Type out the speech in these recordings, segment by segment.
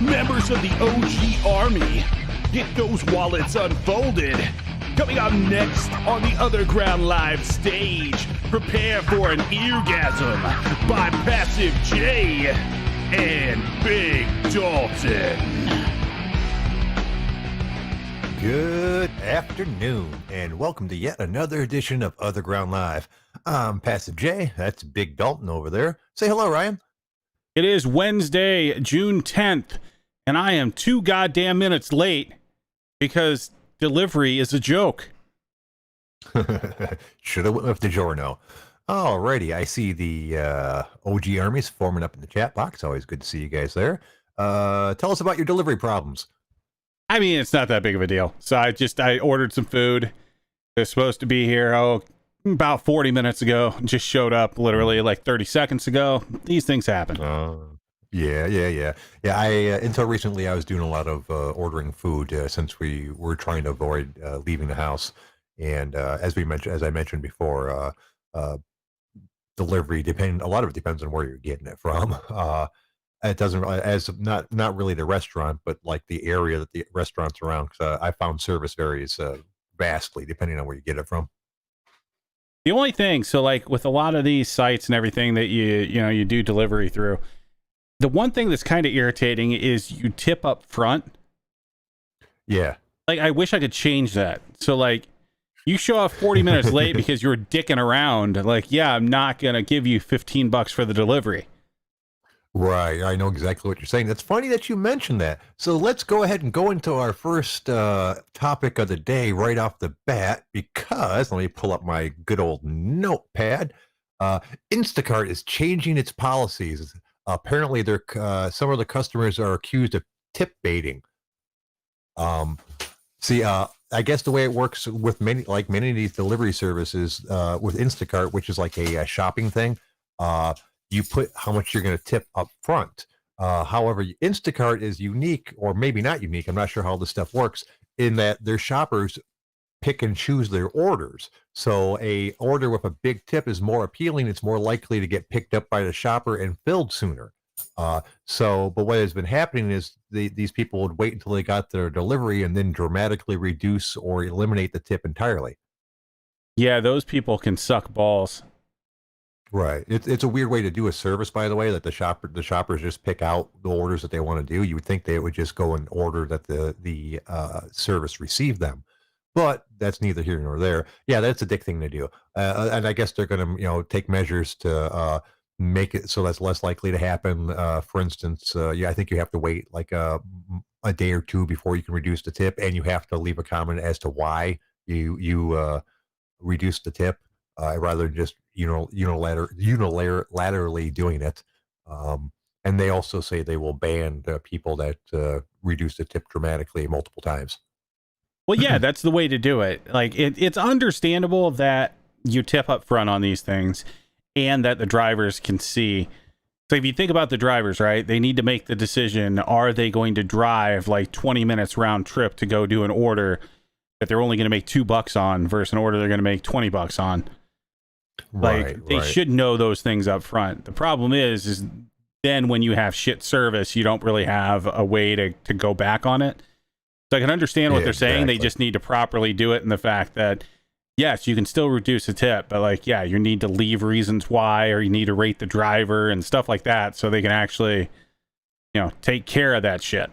members of the OG Army. Get those wallets unfolded. Coming up next on the OtherGround live stage, prepare for an eargasm by Passive J and Big Dalton. Good afternoon, and welcome to yet another edition of OtherGround Live. I'm Passive J, that's Big Dalton over there. Say hello, Ryan. It is Wednesday, June 10th, and I am 2 goddamn minutes late because delivery is a joke. Should have went with DiGiorno. Alrighty, I see the OG Army's forming up in the chat box. Always good to see you guys there. Tell us about your delivery problems. I mean, it's not that big of a deal. So I ordered some food. They're supposed to be here, about 40 minutes ago. Just showed up literally like 30 seconds ago. These things happen. Yeah. I until recently I was doing a lot of ordering food since we were trying to avoid leaving the house, and as I mentioned before, delivery a lot of it depends on where you're getting it from. It doesn't really, as not really the restaurant, but like the area that the restaurant's around. Because I found service varies vastly depending on where you get it from. The only thing, so like with a lot of these sites and everything that you do delivery through, the one thing that's kind of irritating is you tip up front. Yeah. Like, I wish I could change that. So like, you show up 40 minutes late because you were dicking around. Like, yeah, I'm not going to give you $15 for the delivery. Right. I know exactly what you're saying. It's funny that you mentioned that. So let's go ahead and go into our first topic of the day right off the bat, because let me pull up my good old notepad. Instacart is changing its policies. Apparently, some of the customers are accused of tip baiting. I guess the way it works with many of these delivery services, with Instacart, which is like a shopping thing, you put how much you're going to tip up front. However, Instacart is unique, or maybe not unique. I'm not sure how this stuff works, in that their shoppers pick and choose their orders. So a order with a big tip is more appealing. It's more likely to get picked up by the shopper and filled sooner. But what has been happening is these people would wait until they got their delivery and then dramatically reduce or eliminate the tip entirely. Yeah, those people can suck balls. Right. It's a weird way to do a service, by the way, that the shoppers just pick out the orders that they want to do. You would think they would just go and order that the service receive them, but that's neither here nor there. Yeah, that's a dick thing to do, and I guess they're going to take measures to make it so that's less likely to happen. For instance, I think you have to wait like a day or two before you can reduce the tip, and you have to leave a comment as to why you reduce the tip. Rather than just unilaterally doing it, and they also say they will ban people that reduce the tip dramatically multiple times. Well, yeah, that's the way to do it. Like, it's understandable that you tip up front on these things, and that the drivers can see. So if you think about the drivers, right, they need to make the decision: are they going to drive like 20 minutes round trip to go do an order that they're only going to make $2 on versus an order they're going to make $20 on? Like, they should know those things up front. The problem is then when you have shit service, you don't really have a way to go back on it. So I can understand what they're saying. They just need to properly do it in the fact that, yes, you can still reduce a tip, but like, yeah, you need to leave reasons why, or you need to rate the driver and stuff like that so they can actually, take care of that shit.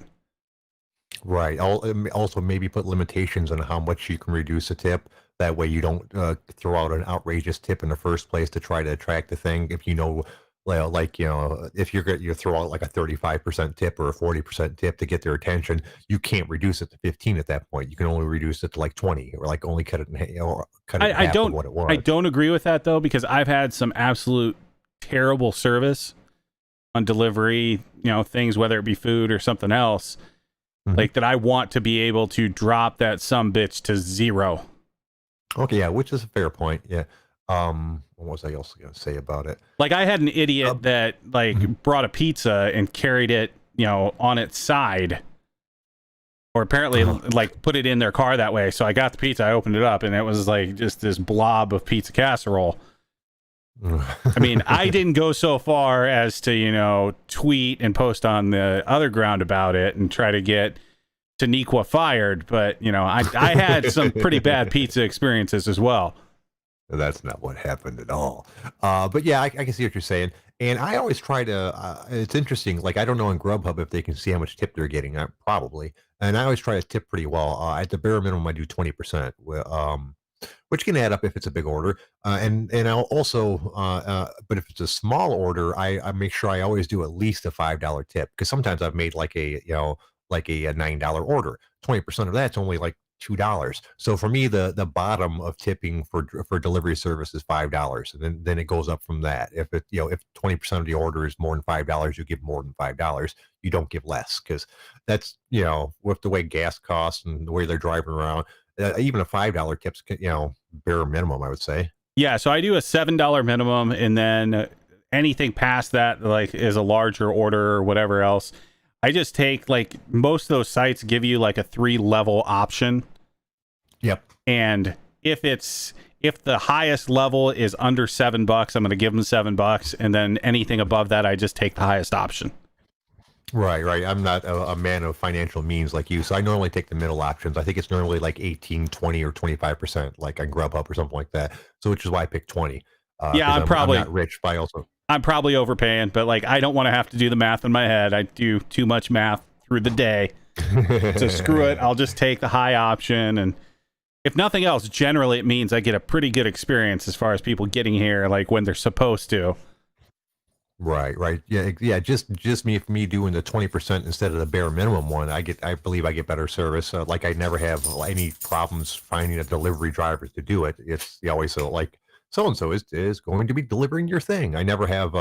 Right. Also, maybe put limitations on how much you can reduce a tip. That way you don't throw out an outrageous tip in the first place to try to attract the thing. If if you throw out like a 35% tip or a 40% tip to get their attention, you can't reduce it to 15 at that point. You can only reduce it to like 20, or like only cut it in half of what it was. I don't agree with that though, because I've had some absolute terrible service on delivery, things, whether it be food or something else, like that I want to be able to drop that sumbitch to 0. Okay, yeah, which is a fair point. Yeah. What was I also going to say about it? Like, I had an idiot that brought a pizza and carried it, on its side, or apparently put it in their car that way. So I got the pizza, I opened it up, and it was like just this blob of pizza casserole. I mean, I didn't go so far as to, tweet and post on the other ground about it and try to get Taniqua fired, but, I had some pretty bad pizza experiences as well. That's not what happened at all. But yeah, I can see what you're saying. And I always try to, it's interesting. Like, I don't know on Grubhub if they can see how much tip they're getting. Probably. And I always try to tip pretty well. At the bare minimum, I do 20%, which can add up if it's a big order. And I'll also, but if it's a small order, I make sure I always do at least a $5 tip, because sometimes I've made like a $9 order. 20% of that's only like $2. So for me, the bottom of tipping for delivery service is $5, and then it goes up from that. If if 20% of the order is more than $5, you give more than $5. You don't give less, because that's with the way gas costs and the way they're driving around, even a $5 tip's bare minimum, I would say. Yeah, so I do a $7 minimum, and then anything past that, like, is a larger order or whatever else. I just take, like, most of those sites give you like a 3-level option. Yep. And if the highest level is under $7, I'm going to give them $7, and then anything above that, I just take the highest option. Right. I'm not a man of financial means like you, so I normally take the middle options. I think it's normally like 18, 20, or 25%, like on Grubhub or something like that. So which is why I picked 20. Yeah, I'm not rich, but I'm probably overpaying, but like, I don't want to have to do the math in my head. I do too much math through the day. So screw it. I'll just take the high option. And if nothing else, generally it means I get a pretty good experience as far as people getting here, like when they're supposed to. Right. Yeah. Just me doing the 20% instead of the bare minimum one. I believe I get better service. Like, I never have any problems finding a delivery driver to do it. It's always like, so-and-so is going to be delivering your thing. I never have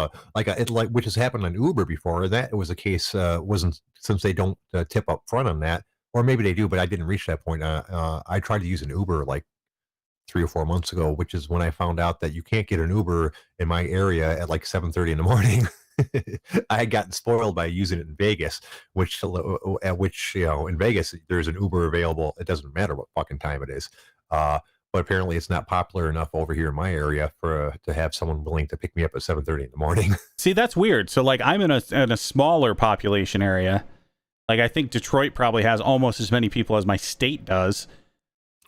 which has happened on Uber before. That was a case, wasn't, since they don't tip up front on that, or maybe they do, but I didn't reach that point. I tried to use an Uber like 3 or 4 months ago, which is when I found out that you can't get an Uber in my area at like 7:30 in the morning. I had gotten spoiled by using it in Vegas, which in Vegas there's an Uber available. It doesn't matter what fucking time it is. But apparently it's not popular enough over here in my area to have someone willing to pick me up at 7:30 in the morning. See, that's weird. So like, I'm in a smaller population area. Like, I think Detroit probably has almost as many people as my state does.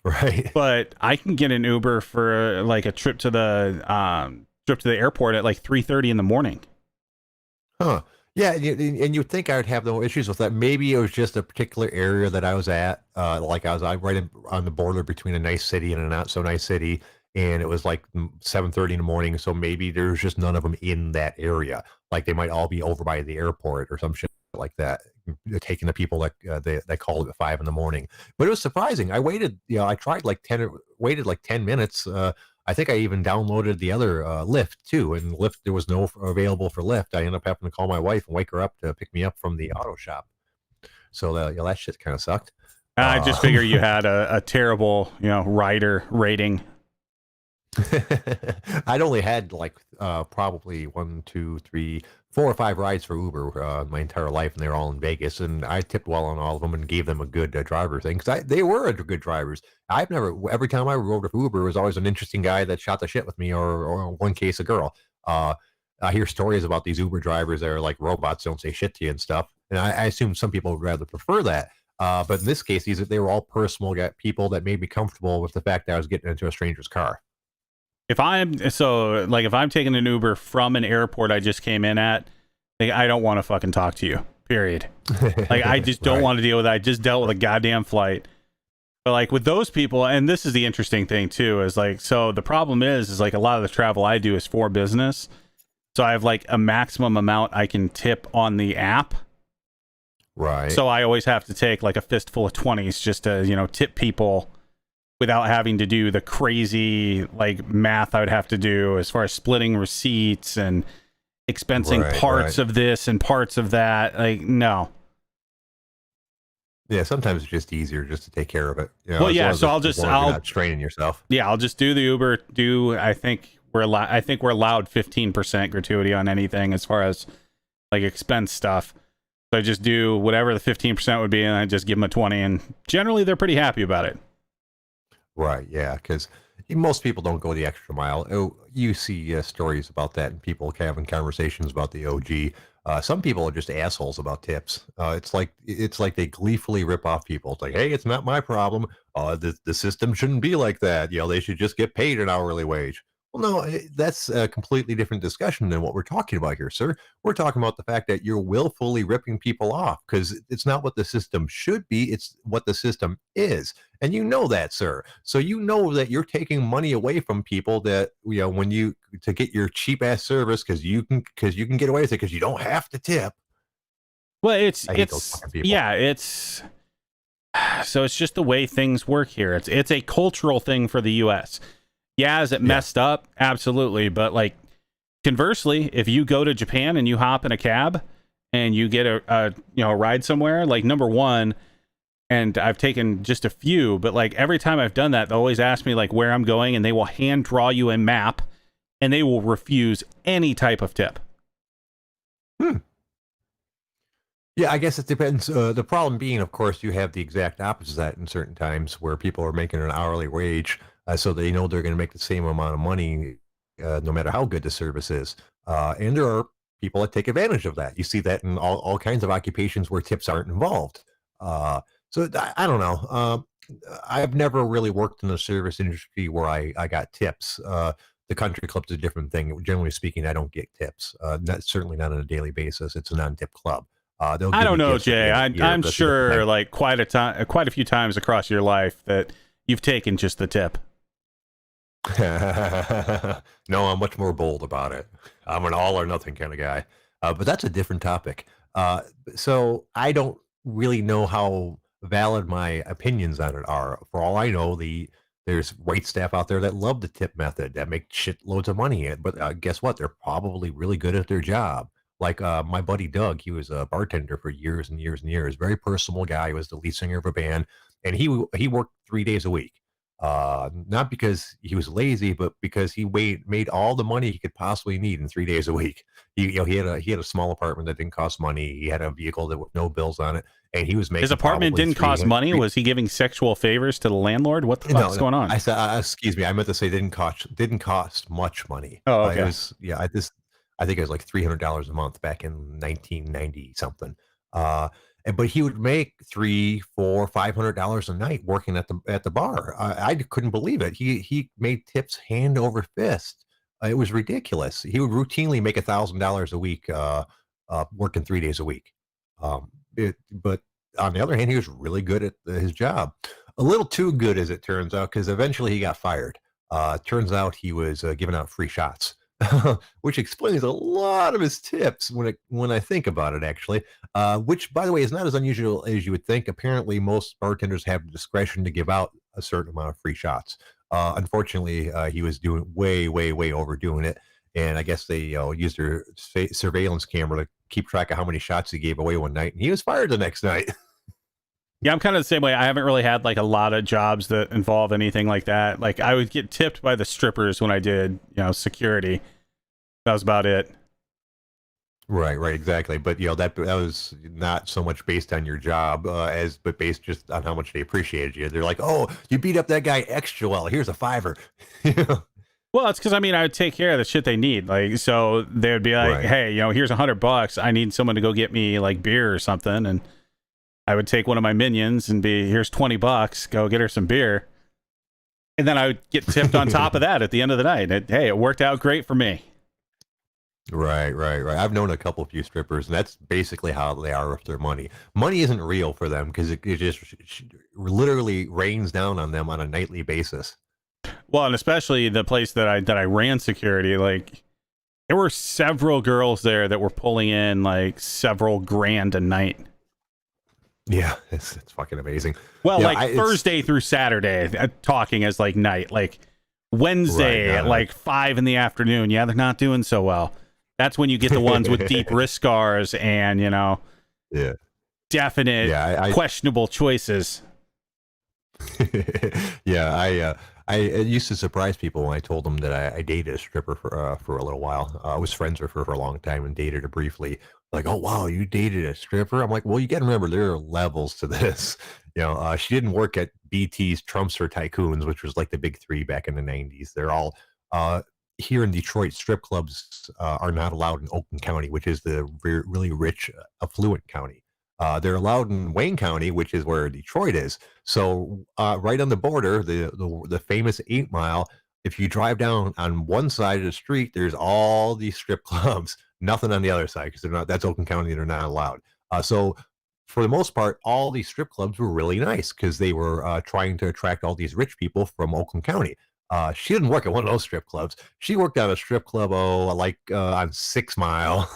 Right. But I can get an Uber for like a trip to the airport at like 3:30 in the morning. Huh. Yeah, and you'd think I would have no issues with that. Maybe it was just a particular area that I was at. Like, I was right on the border between a nice city and a not so nice city, and it was like 7:30 in the morning. So maybe there's just none of them in that area. Like, they might all be over by the airport or some shit like that, taking the people that called at 5 in the morning. But it was surprising. I waited. I tried waited like 10 minutes. I think I even downloaded the other Lyft too, and Lyft, there was no available for Lyft. I ended up having to call my wife and wake her up to pick me up from the auto shop. So that shit kind of sucked. I just figure you had a terrible, rider rating. I'd only had like probably 1, 2, 3, 4 or 5 rides for Uber my entire life, and they were all in Vegas. And I tipped well on all of them and gave them a good driver thing, because they were good drivers. Every time I rode with Uber, it was always an interesting guy that shot the shit with me, or one case a girl. I hear stories about these Uber drivers that are like robots, don't say shit to you and stuff. And I assume some people would rather prefer that. But in this case, they were all personal people that made me comfortable with the fact that I was getting into a stranger's car. If I'm taking an Uber from an airport I just came in at, like, I don't want to fucking talk to you, period. Like, I just don't want to deal with it. I just dealt with a goddamn flight. But like, with those people, and this is the interesting thing too, is like, so the problem is like, a lot of the travel I do is for business. So I have like a maximum amount I can tip on the app. Right. So I always have to take like a fistful of 20s just to, tip people, without having to do the crazy like math I would have to do as far as splitting receipts and expensing parts of this and parts of that. Like, no. Yeah, sometimes it's just easier just to take care of it. Well, yeah, so I'll not straining yourself. Yeah, I'll just do the Uber. I think we're allowed 15% gratuity on anything as far as like expense stuff. So I just do whatever the 15% would be, and I just give them a 20, and generally they're pretty happy about it. Right, yeah, because most people don't go the extra mile. Oh, you see stories about that and people having conversations about the OG. Some people are just assholes about tips. It's like they gleefully rip off people. It's like, hey, it's not my problem. The system shouldn't be like that. They should just get paid an hourly wage. Well, no, that's a completely different discussion than what we're talking about here, sir. We're talking about the fact that you're willfully ripping people off because it's not what the system should be. It's what the system is. And you know that, sir. So you know that you're taking money away from people that, when you to get your cheap ass service because you can get away with it because you don't have to tip. Well, I hate those fucking people. yeah, it's so it's just the way things work here. It's a cultural thing for the US. Yeah, is it messed up? Absolutely. But like conversely, if you go to Japan and you hop in a cab and you get a ride somewhere, like number one, and I've taken just a few, but like every time I've done that, they always ask me like where I'm going, and they will hand draw you a map, and they will refuse any type of tip. Yeah, I guess it depends. The problem being, of course, you have the exact opposite of that in certain times where people are making an hourly wage, so they know they're going to make the same amount of money no matter how good the service is. And there are people that take advantage of that. You see that in all kinds of occupations where tips aren't involved. So I don't know. I've never really worked in the service industry where I got tips. The country club's a different thing. Generally speaking, I don't get tips. Certainly not on a daily basis. It's a non-tip club. I don't know, Jay. I'm sure like quite a few times across your life that you've taken just the tip. No, I'm much more bold about it. I'm an all or nothing kind of guy. But that's a different topic. So I don't really know how valid my opinions on it are. For all I know, there's wait staff out there that love the tip method that make shitloads of money. But guess what? They're probably really good at their job. Like my buddy Doug, he was a bartender for years and years and years. Very personable guy. He was the lead singer of a band, and he worked 3 days a week. Not because he was lazy, but because he made all the money he could possibly need in 3 days a week. He had a small apartment that didn't cost money. He had a vehicle that with no bills on it, and he was making his apartment didn't cost money. Was he giving sexual favors to the landlord? What the fuck's going on? I said, excuse me, I meant to say didn't cost much money. Oh, okay. I think it was like $300 a month back in 1990 something. But he would make $300, $400, $500 a night working at the bar. I couldn't believe it. He made tips hand over fist. It was ridiculous. He would routinely make $1,000 a week working 3 days a week. But on the other hand, he was really good at his job. A little too good, as it turns out, because eventually he got fired. Turns out he was giving out free shots. Which explains a lot of his tips when I think about it, actually. Which, by the way, is not as unusual as you would think. Apparently, most bartenders have discretion to give out a certain amount of free shots. Unfortunately, he was doing way overdoing it, and I guess they used their surveillance camera to keep track of how many shots he gave away one night, and he was fired the next night. Yeah, I'm kind of the same way. I haven't really had like a lot of jobs that involve anything like that. Like I would get tipped by the strippers when I did, security. That was about it. Right, exactly. But that was not so much based on your job but based just on how much they appreciated you. They're like, "Oh, you beat up that guy extra well. Here's a $5." Well, it's because I would take care of the shit they need. Like, so they would be like, Right. "Hey, here's $100. I need someone to go get me like beer or something," and I would take one of my minions and be, "Here's $20. Go get her some beer," and then I would get tipped on top of that at the end of the night. Hey, it worked out great for me. Right. I've known a few strippers, and that's basically how they are with their money. Money isn't real for them because it just literally rains down on them on a nightly basis. Well, and especially the place that I ran security, like there were several girls there that were pulling in like several grand a night. Yeah, it's fucking amazing. Well, Yeah, Thursday through Saturday, talking as like night, like Wednesday at like 5 in the afternoon. Yeah, they're not doing so well. That's when you get the ones with deep wrist scars and, definite questionable choices. Yeah, It used to surprise people when I told them that I dated a stripper for a little while. I was friends with her for a long time and dated her briefly. Like, oh wow, you dated a stripper? I'm like, well, you got to remember there are levels to this. She didn't work at BT's Trumps or Tycoons, which was like the big three back in the '90s. They're all here in Detroit. Strip clubs are not allowed in Oakland County, which is the really rich, affluent county. They're allowed in Wayne County, which is where Detroit is. So right on the border, the famous 8 Mile. If you drive down on one side of the street, there's all these strip clubs. Nothing on the other side because they're not. That's Oakland County. They're not allowed. So for the most part, all these strip clubs were really nice because they were trying to attract all these rich people from Oakland County. She didn't work at one of those strip clubs. She worked at a strip club, on 6 Mile,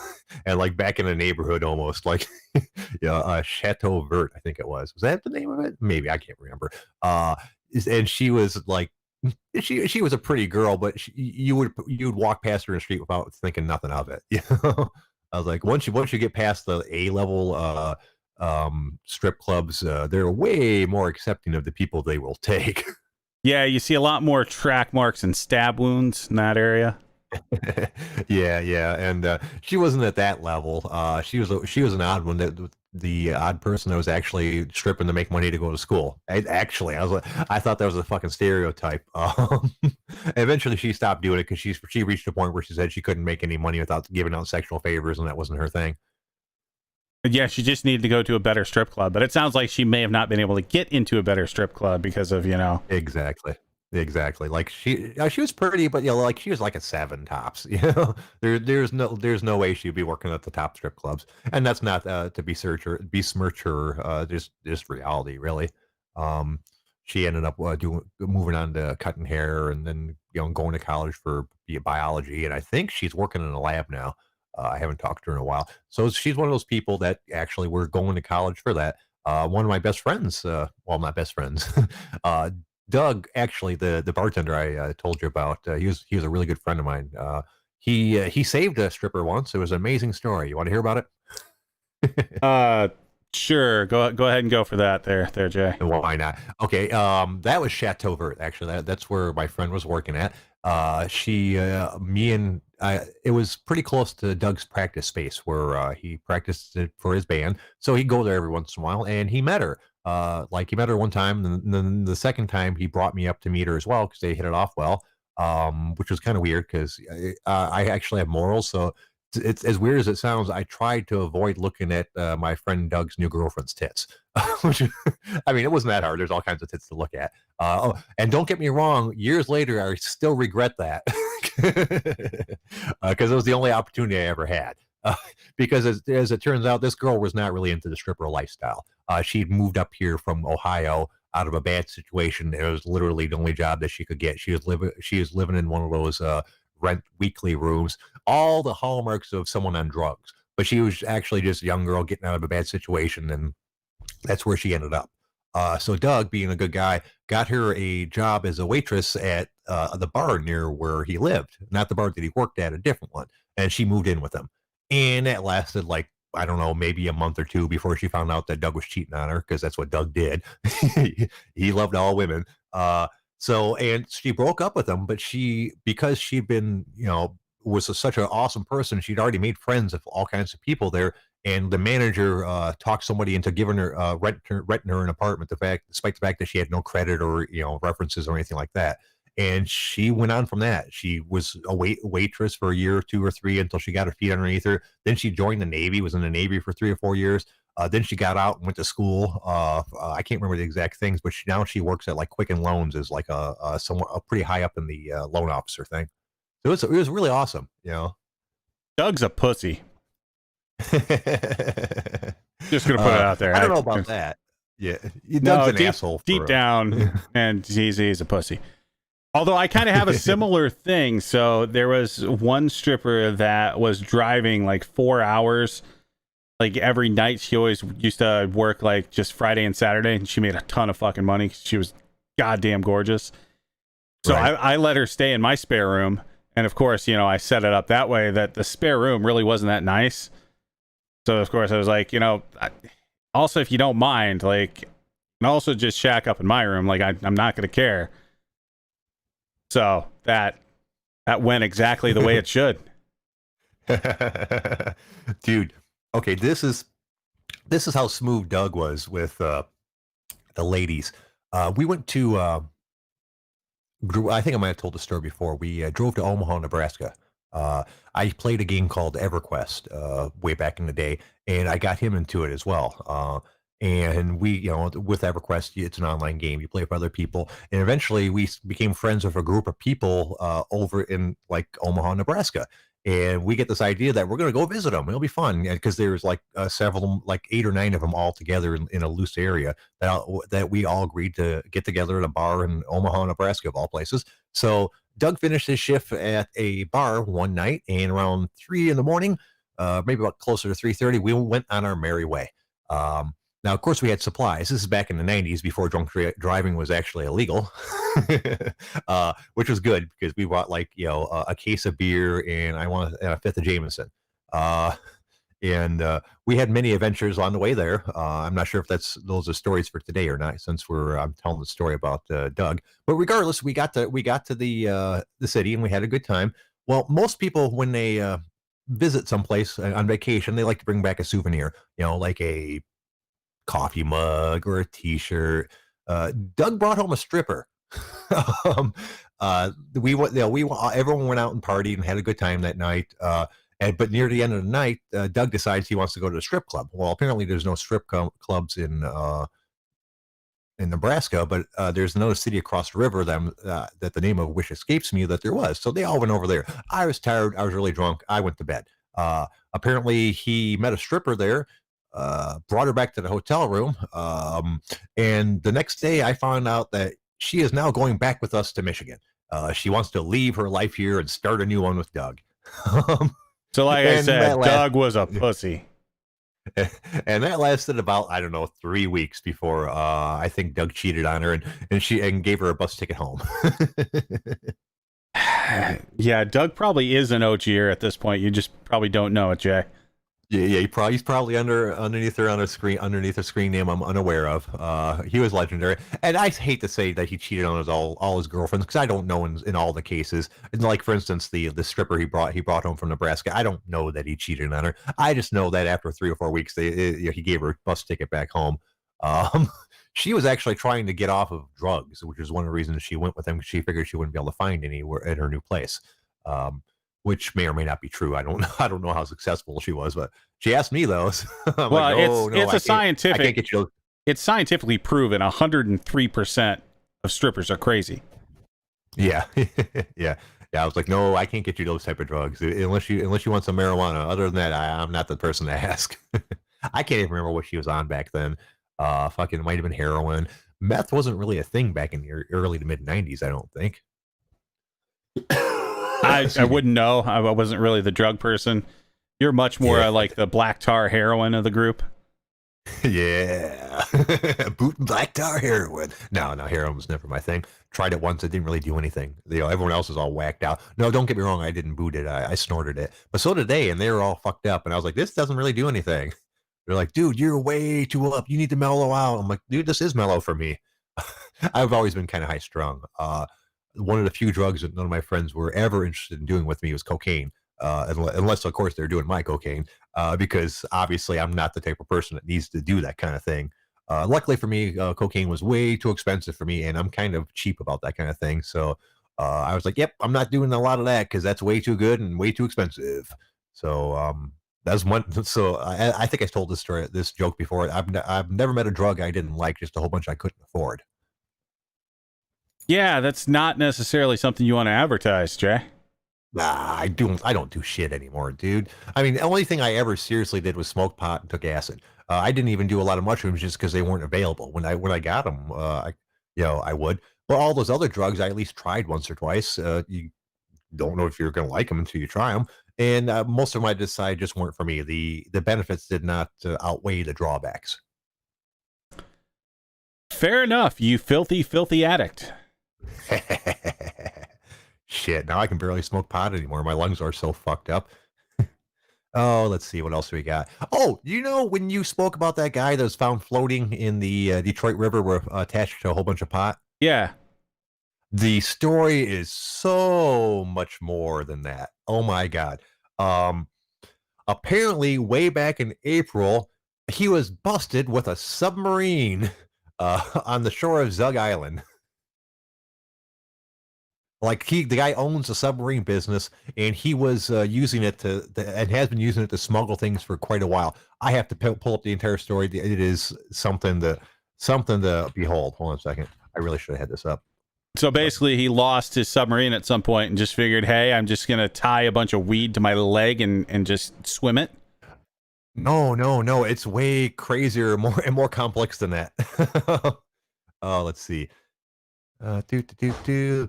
and like back in the neighborhood almost, like Chateau Vert, I think it was. Was that the name of it? Maybe I can't remember. And she was like, she was a pretty girl, but you would walk past her in the street without thinking nothing of it. I was like, once you get past the A level strip clubs, they're way more accepting of the people they will take. Yeah, you see a lot more track marks and stab wounds in that area. Yeah, and she wasn't at that level. She was an odd one, the odd person that was actually stripping to make money to go to school. I thought that was a fucking stereotype. Eventually, she stopped doing it because she reached a point where she said she couldn't make any money without giving out sexual favors, and that wasn't her thing. Yeah, she just needed to go to a better strip club. But it sounds like she may have not been able to get into a better strip club because of, Exactly. Like she was pretty, but like she was like a 7 tops. There's no way she'd be working at the top strip clubs, and that's not to besmirch her. Just reality, really. She ended up moving on to cutting hair, and then going to college for biology, and I think she's working in a lab now. I haven't talked to her in a while, so she's one of those people that actually were going to college for that. One of my best friends, well, not best friends, Doug, actually, the bartender I told you about, he was a really good friend of mine. He saved a stripper once. It was an amazing story. You want to hear about it? Sure. Go ahead and go for that there, Jay. Why not? Okay. That was Chateau Vert. Actually, that's where my friend was working at. It was pretty close to Doug's practice space where he practiced it for his band. So he'd go there every once in a while, and he met her. He met her one time, and then the second time he brought me up to meet her as well because they hit it off well. Which was kind of weird because I actually have morals, so it's as weird as it sounds. I tried to avoid looking at my friend Doug's new girlfriend's tits. Which, I mean, it wasn't that hard. There's all kinds of tits to look at. And don't get me wrong. Years later, I still regret that because it was the only opportunity I ever had. Because as it turns out, this girl was not really into the stripper lifestyle. She'd moved up here from Ohio out of a bad situation. It was literally the only job that she could get. She was living in one of those rent weekly rooms, all the hallmarks of someone on drugs. But she was actually just a young girl getting out of a bad situation, and that's where she ended up. So Doug, being a good guy, got her a job as a waitress at the bar near where he lived. Not the bar that he worked at, a different one. And she moved in with him. And that lasted like, I don't know, maybe a month or two before she found out that Doug was cheating on her, because that's what Doug did. He loved all women. And she broke up with him, but because she'd been, was such an awesome person, she'd already made friends with all kinds of people there. And the manager talked somebody into giving her renting her an apartment, despite the fact that she had no credit or references or anything like that. And she went on from that. She was a waitress for a year or 2 or 3 until she got her feet underneath her. Then she joined the Navy, was in the Navy for 3 or 4 years. Then she got out and went to school. I can't remember the exact things, but now she works at like Quicken Loans as like a pretty high up in the loan officer thing. So it was really awesome. Doug's a pussy. Just gonna put it out there. I don't know about that. Yeah, Doug's an asshole. Deep down, and he's a pussy. Although I kind of have a similar thing. So there was one stripper that was driving like 4 hours, like every night. She always used to work like just Friday and Saturday, and she made a ton of fucking money. She was goddamn gorgeous. So right. I let her stay in my spare room, and of course, I set it up that way that the spare room really wasn't that nice. So of course I was like, also, if you don't mind, like, and also just shack up in my room, like I'm not gonna care. So that went exactly the way it should. Dude, okay, this is how smooth Doug was with the ladies. We went to I think I might have told the story before. We drove to Omaha, Nebraska. I played a game called EverQuest way back in the day, and I got him into it as well. And we, with EverQuest, it's an online game. You play with other people, and eventually we became friends with a group of people over in like Omaha, Nebraska. And we get this idea that we're going to go visit them. It'll be fun because there's like several, like 8 or 9 of them all together in a loose area that we all agreed to get together at a bar in Omaha, Nebraska, of all places. So Doug finished his shift at a bar one night, and around 3 in the morning, maybe about closer to 3:30, we went on our merry way. Now, of course, we had supplies. This is back in the 90s before drunk driving was actually illegal, which was good because we bought like, a case of beer and a fifth of Jameson. And we had many adventures on the way there. I'm not sure if those are stories for today or not, since I'm telling the story about Doug. But regardless, we got to the city and we had a good time. Well, most people when they visit someplace on vacation, they like to bring back a souvenir, like a coffee mug or a T-shirt. Doug brought home a stripper. Everyone went out and partied and had a good time that night. But near the end of the night, Doug decides he wants to go to a strip club. Well, apparently there's no strip clubs in Nebraska, but there's another city across the river that the name of which escapes me that there was. So they all went over there. I was tired. I was really drunk. I went to bed. Apparently he met a stripper there. Brought her back to the hotel room. And the next day I found out that she is now going back with us to Michigan. She wants to leave her life here and start a new one with Doug. So like I said, Doug was a pussy. And that lasted about, 3 weeks before I think Doug cheated on her and gave her a bus ticket home. Yeah, Doug probably is an OGer at this point. You just probably don't know it, Jay. Yeah, he's probably underneath a screen name I'm unaware of. He was legendary, and I hate to say that he cheated on all his girlfriends because I don't know in all the cases. And like for instance, the stripper he brought home from Nebraska, I don't know that he cheated on her. I just know that after 3 or 4 weeks, he gave her a bus ticket back home. She was actually trying to get off of drugs, which is one of the reasons she went with him. She figured she wouldn't be able to find anywhere at her new place. Which may or may not be true. I don't know how successful she was, but she asked me though. It's scientifically proven 103% of strippers are crazy. Yeah. Yeah. I was like, no, I can't get you those type of drugs unless you want some marijuana. Other than that, I'm not the person to ask. I can't even remember what she was on back then. Fucking it might have been heroin. Meth wasn't really a thing back in the early to mid 90s, I don't think. I wouldn't know. I wasn't really the drug person. You're much more like the black tar heroin of the group. Yeah. Boot and black tar heroin. No, heroin was never my thing. Tried it once. It didn't really do anything. Everyone else was all whacked out. No, don't get me wrong. I didn't boot it. I snorted it. But so did they, and they were all fucked up. And I was like, this doesn't really do anything. They're like, dude, you're way too up. You need to mellow out. I'm like, dude, this is mellow for me. I've always been kind of high strung. One of the few drugs that none of my friends were ever interested in doing with me was cocaine. Unless, of course, they're doing my cocaine, because obviously I'm not the type of person that needs to do that kind of thing. Luckily for me, cocaine was way too expensive for me, and I'm kind of cheap about that kind of thing. So I was like, yep, I'm not doing a lot of that because that's way too good and way too expensive. So that's one. So I think I told this joke before. I've never met a drug I didn't like, just a whole bunch I couldn't afford. Yeah, that's not necessarily something you want to advertise, Jay. Nah, I don't do shit anymore, dude. I mean, the only thing I ever seriously did was smoke pot and took acid. I didn't even do a lot of mushrooms just because they weren't available. When I got them, I would. But all those other drugs, I at least tried once or twice. You don't know if you're going to like them until you try them. And most of them I decided just weren't for me. The benefits did not outweigh the drawbacks. Fair enough, you filthy, filthy addict. Shit, now I can barely smoke pot anymore. My lungs are so fucked up. Oh, let's see. What else we got? Oh, when you spoke about that guy that was found floating in the Detroit River attached to a whole bunch of pot? Yeah. The story is so much more than that. Oh my god. Um, Apparently, way back in April, he was busted with a submarine on the shore of Zug Island. Like the guy owns a submarine business, and he was using it and has been using it to smuggle things for quite a while. I have to pull up the entire story. It is something to behold. Hold on a second. I really should have had this up. So basically, he lost his submarine at some point and just figured, hey, I'm just going to tie a bunch of weed to my leg and just swim it. No. It's way crazier, more complex than that. Oh, let's see. Do.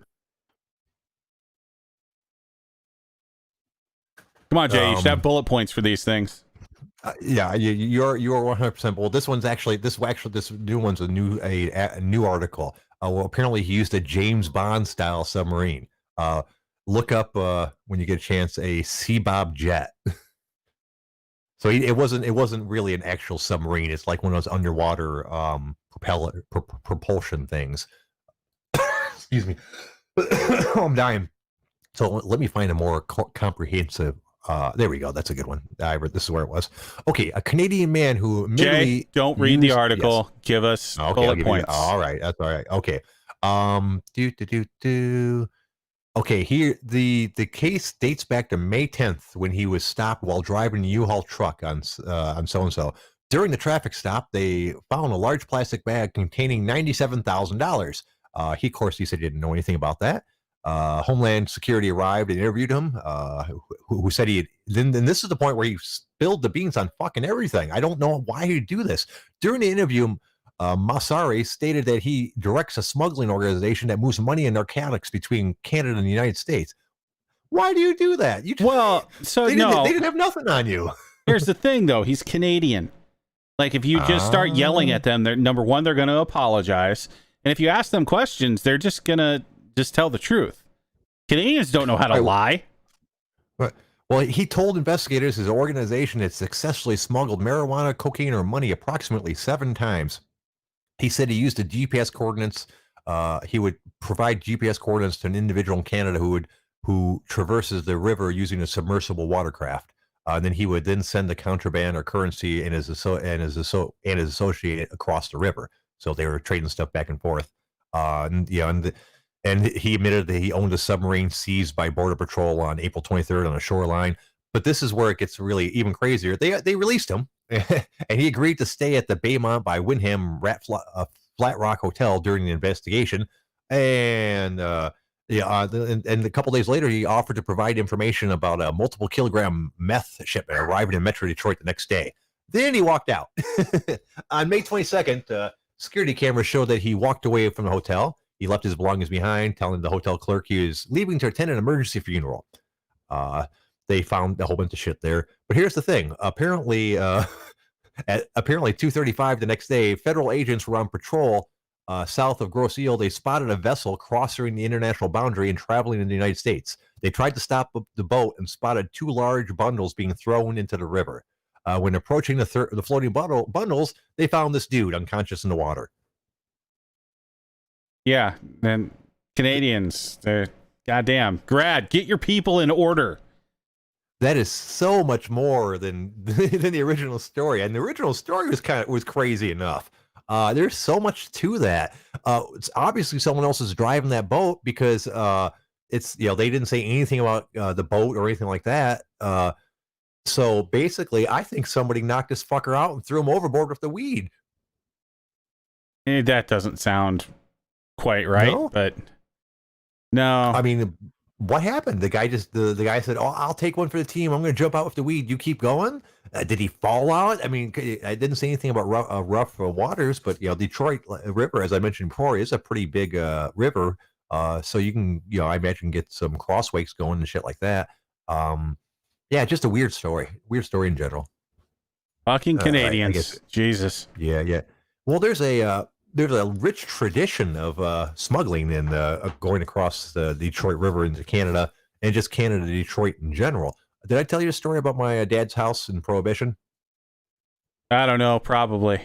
Come on, Jay. You should have bullet points for these things. Yeah, you're 100%. Well, this new one's a new article. Well, apparently he used a James Bond style submarine. Look up when you get a chance a Seabob jet. So it wasn't really an actual submarine. It's like one of those underwater propulsion things. Excuse me. I'm dying. So let me find a more comprehensive. There we go. That's a good one. This is where it was. Okay, a Canadian man who Jay, don't read the article. Yes. Give us bullet points. All right, that's all right. Okay. Okay, here the case dates back to May 10th when he was stopped while driving a U-Haul truck on so-and-so. During the traffic stop, they found a large plastic bag containing $97,000. Of course, he said he didn't know anything about that. Homeland Security arrived and interviewed him, who said then this is the point where he spilled the beans on fucking everything. I don't know why he'd do this. During the interview, Massari stated that he directs a smuggling organization that moves money and narcotics between Canada and the United States. Why do you do that? They didn't have nothing on you. Here's the thing, though. He's Canadian. Like, if you just start yelling at them, number one, they're going to apologize. And if you ask them questions, they're just going to just tell the truth. Canadians don't know how to lie. Well, he told investigators his organization had successfully smuggled marijuana, cocaine, or money approximately 7 times. He said he used the GPS coordinates. He would provide GPS coordinates to an individual in Canada who traverses the river using a submersible watercraft. Then he would then send the contraband or currency and his associate across the river. So they were trading stuff back and forth. And he admitted that he owned a submarine seized by Border Patrol on April 23rd on a shoreline. But this is where it gets really even crazier. They released him, and he agreed to stay at the Baymont by Wyndham Flat Rock Hotel during the investigation. And a couple days later, he offered to provide information about a multiple kilogram meth shipment arriving in Metro Detroit the next day. Then he walked out. On May 22nd, security cameras showed that he walked away from the hotel. He left his belongings behind, telling the hotel clerk he was leaving to attend an emergency funeral. They found a whole bunch of shit there. But here's the thing. Apparently, at 2:35 the next day, federal agents were on patrol south of Grosse Ile. They spotted a vessel crossing the international boundary and traveling in the United States. They tried to stop the boat and spotted 2 large bundles being thrown into the river. When approaching the floating bundles, they found this dude unconscious in the water. Yeah, and Canadians, they're goddamn. Grad, get your people in order. That is so much more than the original story, and the original story was crazy enough. There's so much to that. It's obviously someone else is driving that boat because it's they didn't say anything about the boat or anything like that. So basically, I think somebody knocked this fucker out and threw him overboard with the weed. That doesn't sound quite right, no? But no. I mean, what happened? The guy said, "Oh, I'll take one for the team. I'm going to jump out with the weed. You keep going." Did he fall out? I mean, I didn't say anything about rough waters, but Detroit River, as I mentioned before, is a pretty big river. So you can, I imagine, get some crosswakes going and shit like that. Yeah, just a weird story. Weird story in general. Fucking Canadians, Jesus. Yeah. Well, there's a rich tradition of smuggling and going across the Detroit River into Canada and just Canada, Detroit in general. Did I tell you a story about my dad's house in Prohibition? I don't know, probably.